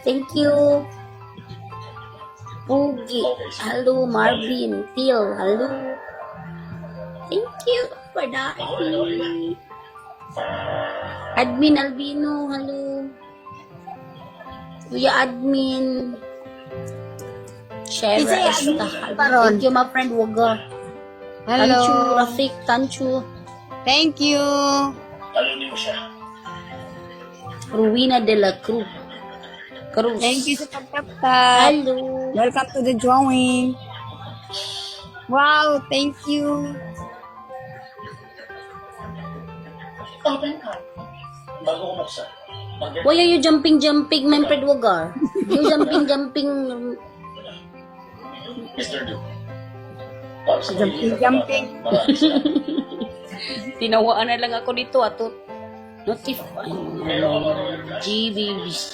Thank you. Pugi. Hello, Marvin. Till. Hello. Thank you for that. Admin Albino. Hello. Kuya Admin. Shara Esta. Thank you, my friend Waga. Hello. Tanchu, Rafik, Tanchu. Thank you. Ruina de la Cruz. Thank you sa pagtaptap. Hello. Welcome to the drawing. Wow, thank you. Why are you jumping, my friend Wagar? You jumping. Jumping. Tinawaan na lang ako dito. Notify. GB.